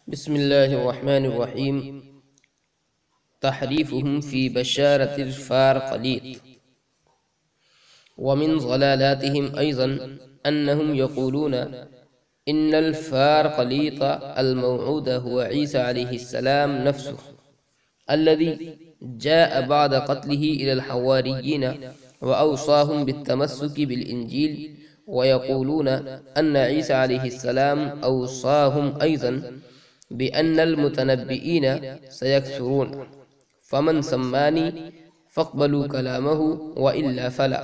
بسم الله الرحمن الرحيم. تحريفهم في بشارة الفارقليط. ومن ضلالاتهم أيضا أنهم يقولون إن الفارقليط الموعود هو عيسى عليه السلام نفسه الذي جاء بعد قتله إلى الحواريين وأوصاهم بالتمسك بالإنجيل، ويقولون أن عيسى عليه السلام أوصاهم أيضا بأن المتنبئين سيكثرون، فمن سماني فاقبلوا كلامه وإلا فلا.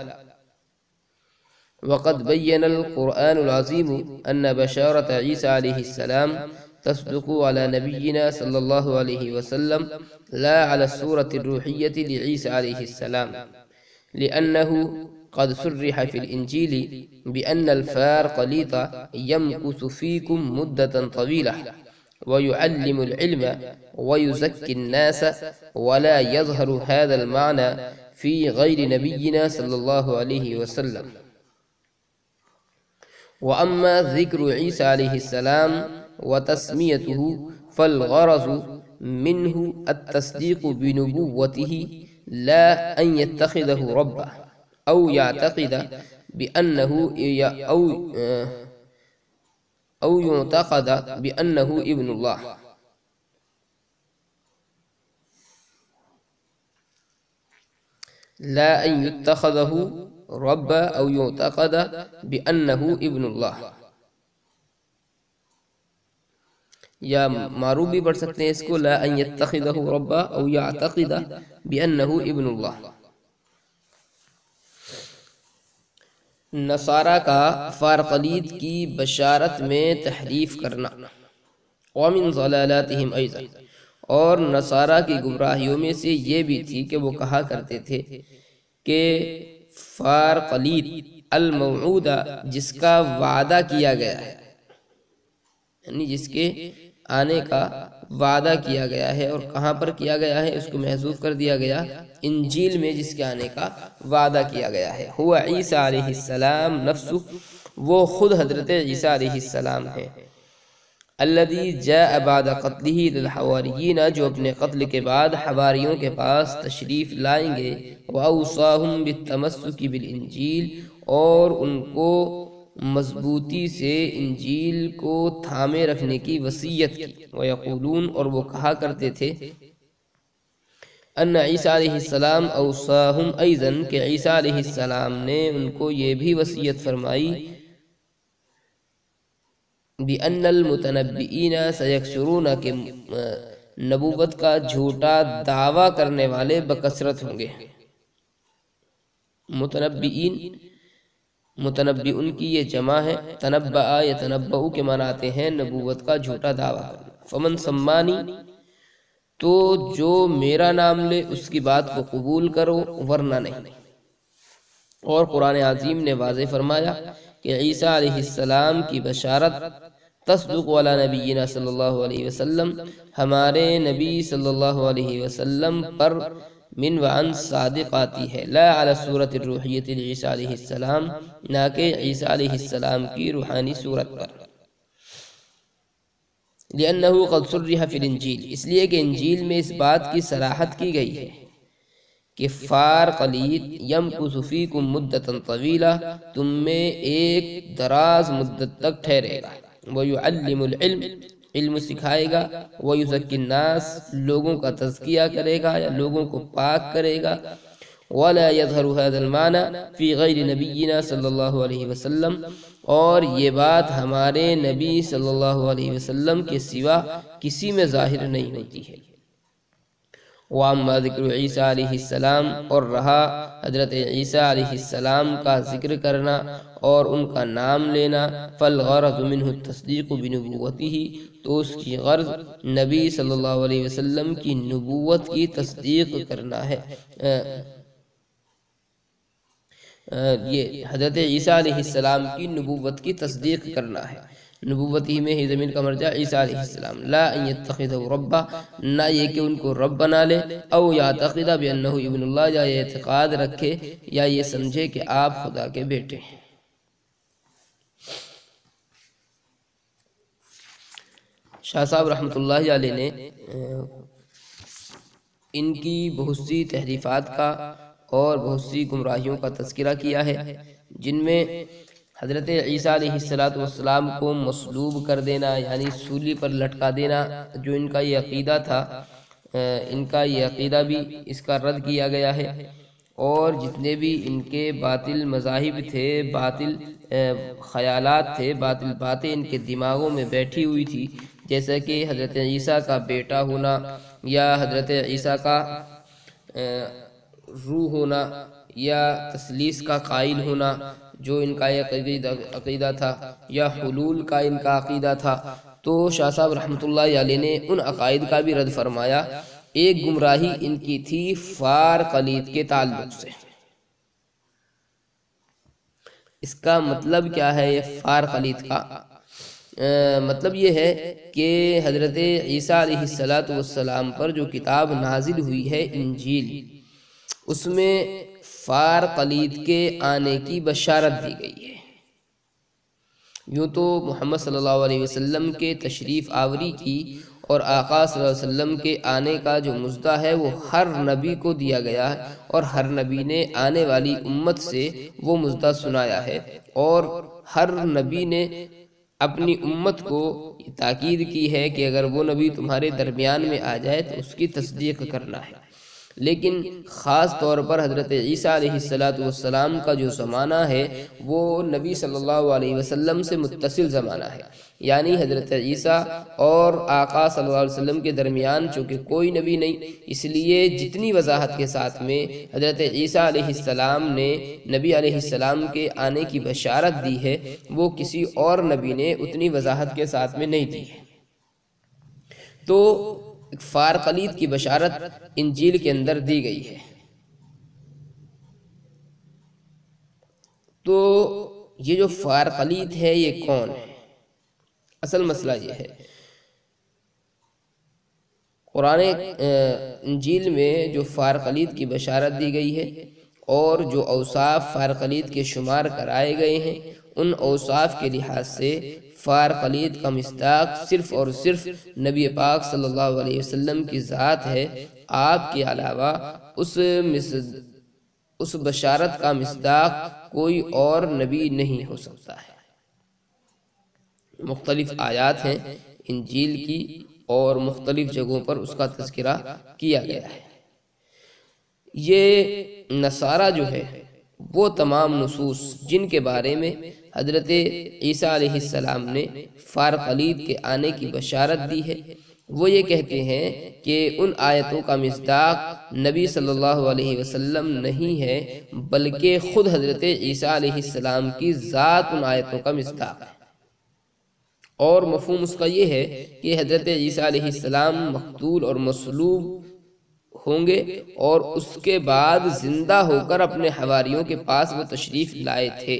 وقد بين القرآن العظيم أن بشارة عيسى عليه السلام تصدق على نبينا صلى الله عليه وسلم لا على الصورة الروحية لعيسى عليه السلام، لأنه قد صرح في الإنجيل بأن الفارقليط يمكث فيكم مدة طويلة ويعلم العلم ويزكي الناس، ولا يظهر هذا المعنى في غير نبينا صلى الله عليه وسلم. وأما ذكر عيسى عليه السلام وتسميته فالغرض منه التصديق بنبوته، لا أن يتخذه ربا أو يعتقد بأنه أو يعتقد بأنه ابن الله. لا أن يتخذه ربا أو يعتقد بأنه ابن اللہ، یا معروف بھی پڑھ سکتے ہیں اس کو لا ان يتخذه ربا او يعتقد بأنه ابن اللہ۔ نصارہ کا فارقلیط کی بشارت میں تحریف کرنا۔ ومن ضلالاتهم ایضا، اور نصارہ کی گمراہیوں میں سے یہ بھی تھی کہ وہ کہا کرتے تھے کہ فارقلیط الموعودہ جس کا وعدہ کیا گیا ہے، یعنی جس کے آنے کا وعدہ کیا گیا ہے، اور کہاں پر کیا گیا ہے اس کو محذوف کر دیا گیا، انجیل میں جس کے آنے کا وعدہ کیا گیا ہے، ہوا عیسیٰ علیہ السلام نفسہ، وہ خود حضرت عیسیٰ علیہ السلام ہے، الذی جاء بعد قتلہ للحواریین، جو اپنے قتل کے بعد حواریوں کے پاس تشریف لائیں گے، وَأَوْصَاهُمْ بِالتَّمَسُّكِ بِالْإِنجِيلِ، اور ان کو مضبوطی سے انجیل کو تھامے رکھنے کی وصیت کی، وَيَقُولُونَ، اور وہ کہا کرتے تھے، ان عیسیٰ علیہ السلام اوصاہم ایضاً، کہ عیسیٰ علیہ السلام نے ان کو یہ بھی وصیت فرمائی، بِأَنَّ الْمُتَنَبِّئِينَ سَيَكْثُرُونَ، کہ نبوت کا جھوٹا دعویٰ کرنے والے بکثرت ہوں گے۔ متنبئین، متنبئن کی یہ جمع ہے، تنبأ یتنبأ کے معنی آتے ہیں نبوت کا جھوٹا دعویٰ کرنا۔ فمن سمانی، تو جو میرا نام لے اس کی بات کو قبول کرو ورنہ نہیں۔ اور قرآن عظیم نے واضح فرمایا کہ عیسیٰ علیہ السلام کی بشارت تصدق علی نبینا صلی اللہ علیہ وسلم، ہمارے نبی صلی اللہ علیہ وسلم پر من وعن صادق آتی ہے، لا علی صورت الروحیت عیسیٰ علیہ السلام، نہ کہ عیسیٰ علیہ السلام کی روحانی صورت پر، لأنه قد صرح فی الانجیل، اس لیے کہ انجیل میں اس بات کی صراحت کی گئی ہے کہ فارقلیط یمکث فیکم مدتا طویلہ، تم میں ایک دراز مدت تک ٹھہرے گا، وَيُعَلِّمُ الْعِلْمِ، علم سکھائے گا، وَيُزَكِّ النَّاسِ، لوگوں کا تزکیہ کرے گا یا لوگوں کو پاک کرے گا، وَلَا يَظْهَرُ هَذَا الْمَعْنَى فِي غَيْرِ نَبِيِّنَا صلی اللہ علیہ وسلم، اور یہ بات ہمارے نبی صلی اللہ علیہ وسلم کے سوا کسی میں ظاہر نہیں ہوتی ہے۔ وَأَمَّا ذِكْرُ عِيسَىٰ علیہ السلام، اور رہا حضرت عیسیٰ علیہ السلام کا ذکر کرنا اور ان کا نام لینا، فالغرض منہ التصدیق بنبوتہ، تو اس کی غرض نبی صلی اللہ علیہ وسلم کی نبوت کی تصدیق کرنا ہے، یہ حضرت عیسیٰ علیہ السلام کی نبوت کی تصدیق کرنا ہے۔ نبوت ہی میں ہی زمین کا مرجع عیسیٰ علیہ السلام، لا ان یتخذہ ربا، نہ یہ کہ ان کو رب بنا لے، او یعتقد بانہ ابن اللہ، یا یہ اعتقاد رکھے یا یہ سمجھے کہ آپ خدا کے بیٹے ہیں۔ شاہ صاحب رحمۃ اللہ علیہ نے ان کی بہت سی تحریفات کا اور بہت سی گمراہیوں کا تذکرہ کیا ہے، جن میں حضرت عیسیٰ علیہ السلام کو مصلوب کر دینا یعنی سولی پر لٹکا دینا جو ان کا یہ عقیدہ تھا، ان کا یہ عقیدہ بھی اس کا رد کیا گیا ہے، اور جتنے بھی ان کے باطل مذاہب تھے، باطل خیالات تھے، باطل باتیں ان کے دماغوں میں بیٹھی ہوئی تھی، جیسا کہ حضرت عیسیٰ کا بیٹا ہونا یا حضرت عیسیٰ کا روح ہونا یا تثلیث کا قائل ہونا جو ان کا یہ عقیدہ تھا، یا حلول کا ان کا عقیدہ تھا، تو شاہ صاحب رحمۃ اللہ علیہ نے ان عقائد کا بھی رد فرمایا۔ ایک گمراہی ان کی تھی فار قلید کے تعلق سے۔ اس کا مطلب کیا ہے یہ فار قلید کا؟ مطلب یہ ہے کہ حضرت عیسیٰ علیہ السلام پر جو کتاب نازل ہوئی ہے انجیل، اس میں فار قلید کے آنے کی بشارت دی گئی ہے۔ یوں تو محمد صلی اللہ علیہ وسلم کے تشریف آوری کی اور آقا صلی اللہ علیہ وسلم کے آنے کا جو مژدہ ہے وہ ہر نبی کو دیا گیا ہے، اور ہر نبی نے آنے والی امت سے وہ مژدہ سنایا ہے، اور ہر نبی نے اپنی امت کو یہ تاکید کی ہے کہ اگر وہ نبی تمہارے درمیان میں آ جائے تو اس کی تصدیق کرنا ہے۔ لیکن خاص طور پر حضرت عیسیٰ علیہ السلام کا جو زمانہ ہے وہ نبی صلی اللہ علیہ وسلم سے متصل زمانہ ہے، یعنی حضرت عیسیٰ اور آقا صلی اللہ علیہ وسلم کے درمیان چونکہ کوئی نبی نہیں، اس لیے جتنی وضاحت کے ساتھ میں حضرت عیسیٰ علیہ السلام نے نبی علیہ السلام کے آنے کی بشارت دی ہے وہ کسی اور نبی نے اتنی وضاحت کے ساتھ میں نہیں دی ہے۔ تو فار قلید کی بشارت انجیل کے اندر دی گئی ہے۔ تو یہ جو فار قلید ہے یہ کون ہے؟ اصل مسئلہ یہ ہے، قرآن انجیل میں جو فار قلید کی بشارت دی گئی ہے اور جو اوصاف فار قلید کے شمار کرائے گئے ہیں، ان اوصاف کے لحاظ سے فار قلید کا مصداق صرف اور صرف نبی پاک صلی اللہ علیہ وسلم کی ذات ہے۔ آپ کے علاوہ اس بشارت کا مصداق کوئی اور نبی نہیں ہو سکتا ہے۔ مختلف آیات ہیں انجیل کی اور مختلف جگہوں پر اس کا تذکرہ کیا گیا ہے۔ یہ نصارہ جو ہے وہ تمام نصوص جن کے بارے میں حضرت عیسیٰ علیہ السلام نے فار قلید کے آنے کی بشارت دی ہے، وہ یہ کہتے ہیں کہ ان آیتوں کا مصداق نبی صلی اللہ علیہ وسلم نہیں ہے بلکہ خود حضرت عیسیٰ علیہ السلام کی ذات ان آیتوں کا مصداق ہے، اور مفہوم اس کا یہ ہے کہ حضرت عیسیٰ علیہ السلام مقتول اور مصلوب ہوں گے اور اس کے بعد زندہ ہو کر اپنے حواریوں کے پاس وہ تشریف لائے تھے۔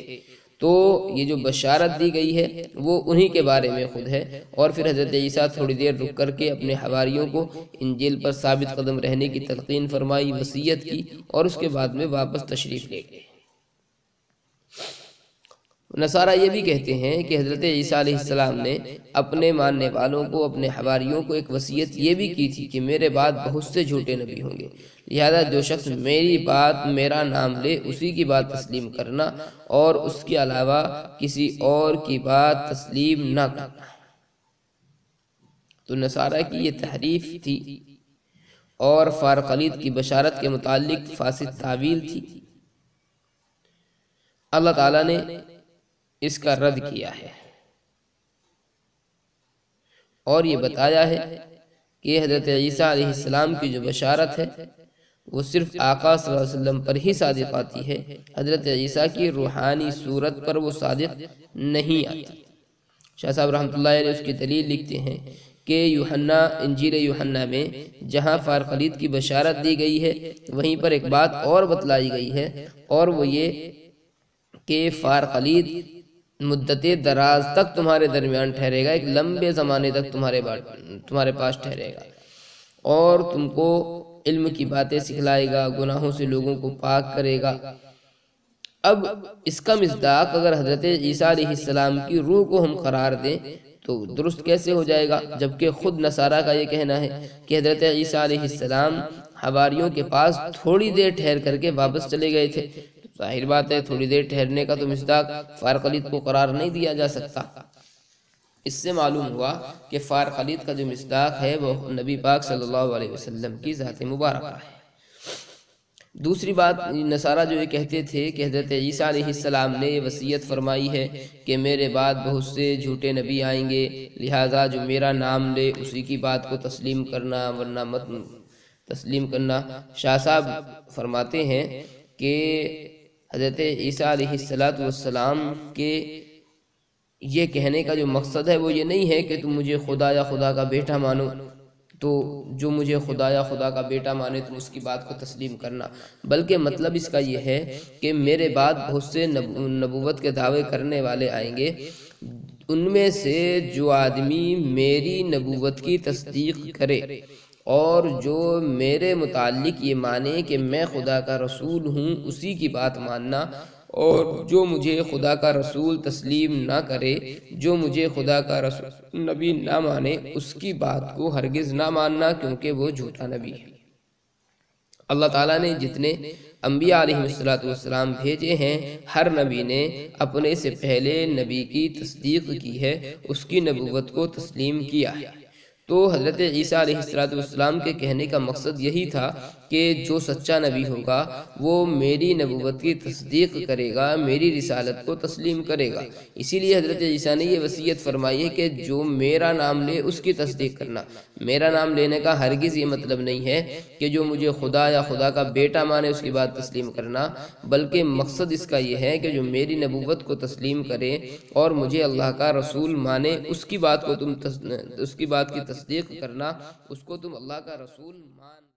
تو یہ جو بشارت دی گئی ہے وہ انہی کے بارے میں خود ہے، اور پھر حضرت عیسیٰ تھوڑی دیر رک کر کے اپنے حواریوں کو انجیل پر ثابت قدم رہنے کی تلقین فرمائی، وصیت کی، اور اس کے بعد میں واپس تشریف لے گئے۔ نصارہ یہ بھی کہتے ہیں کہ حضرت عیسیٰ علیہ السلام نے اپنے ماننے والوں کو، اپنے حواریوں کو ایک وصیت یہ بھی کی تھی کہ میرے بعد بہت سے جھوٹے نبی ہوں گے، لہذا جو شخص میری بات، میرا نام لے اسی کی بات تسلیم کرنا، اور اس کے علاوہ کسی اور کی بات تسلیم نہ کرنا۔ تو نصارہ کی یہ تحریف تھی اور فار قلید کی بشارت کے متعلق فاسد تعویل تھی۔ اللہ تعالیٰ نے اس کا رد کیا ہے اور یہ بتایا ہے کہ حضرت عیسیٰ علیہ السلام کی جو بشارت ہے وہ صرف آقا صلی اللہ علیہ وسلم پر ہی صادق آتی ہے، حضرت عیسیٰ کی روحانی صورت پر وہ صادق نہیں آتی۔ شاہ صاحب رحمۃ اللہ علیہ اس کی دلیل لکھتے ہیں کہ انجیل یوحنا میں جہاں فار قلید کی بشارت دی گئی ہے وہیں پر ایک بات اور بتلائی گئی ہے، اور وہ یہ کہ فار قلید مدت دراز تک تمہارے درمیان ٹھہرے گا، ایک لمبے زمانے تک تمہارے پاس ٹھہرے گا، اور تم کو علم کی باتیں سکھلائے گا، گناہوں سے لوگوں کو پاک کرے گا۔ اب اس کا مصداق اگر حضرت عیسیٰ علیہ السلام کی روح کو ہم قرار دیں تو درست کیسے ہو جائے گا جبکہ خود نصارہ کا یہ کہنا ہے کہ حضرت عیسیٰ علیہ السلام حواریوں کے پاس تھوڑی دیر ٹھہر کر کے واپس چلے گئے تھے؟ ظاہر بات ہے تھوڑی دیر ٹھہرنے کا تو مصداق فارق علید کو قرار نہیں دیا جا سکتا۔ اس سے معلوم ہوا کہ فارق علید کا جو مصداق ہے وہ نبی پاک صلی اللہ علیہ وسلم کی ذات مبارکہ ہے۔ دوسری بات، نصارہ جو یہ کہتے تھے کہ حضرت عیسیٰ علیہ السلام نے یہ وصیت فرمائی ہے کہ میرے بعد بہت سے جھوٹے نبی آئیں گے، لہٰذا جو میرا نام لے اسی کی بات کو تسلیم کرنا ورنہ مت تسلیم کرنا۔ شاہ صاحب فرماتے ہیں کہ حضرت عیسیٰ علیہ السلام کے یہ کہنے کا جو مقصد ہے وہ یہ نہیں ہے کہ تم مجھے خدا یا خدا کا بیٹا مانو، تو جو مجھے خدا یا خدا کا بیٹا مانے تم اس کی بات کو تسلیم کرنا، بلکہ مطلب اس کا یہ ہے کہ میرے بعد بہت سے نبوت کے دعوے کرنے والے آئیں گے، ان میں سے جو آدمی میری نبوت کی تصدیق کرے اور جو میرے متعلق یہ مانے کہ میں خدا کا رسول ہوں اسی کی بات ماننا، اور جو مجھے خدا کا رسول تسلیم نہ کرے، جو مجھے خدا کا رسول نبی نہ مانے اس کی بات کو ہرگز نہ ماننا، کیونکہ وہ جھوٹا نبی ہے۔ اللہ تعالیٰ نے جتنے انبیاء علیہ السلام بھیجے ہیں، ہر نبی نے اپنے سے پہلے نبی کی تصدیق کی ہے، اس کی نبوت کو تسلیم کیا ہے۔ تو حضرت عیسیٰ علیہ السلام کے کہنے کا مقصد یہی تھا کہ جو سچا نبی ہوگا وہ میری نبوت کی تصدیق کرے گا، میری رسالت کو تسلیم کرے گا۔ اسی لیے حضرت عیسیٰ نے یہ وصیت فرمائی ہے کہ جو میرا نام لے اس کی تصدیق کرنا۔ میرا نام لینے کا ہرگز یہ مطلب نہیں ہے کہ جو مجھے خدا یا خدا کا بیٹا مانے اس کی بات تسلیم کرنا، بلکہ مقصد اس کا یہ ہے کہ جو میری نبوت کو تسلیم کرے اور مجھے اللہ کا رسول مانے اس کی بات کی تصدیق کرنا، اس کو تم اللہ کا رسول مان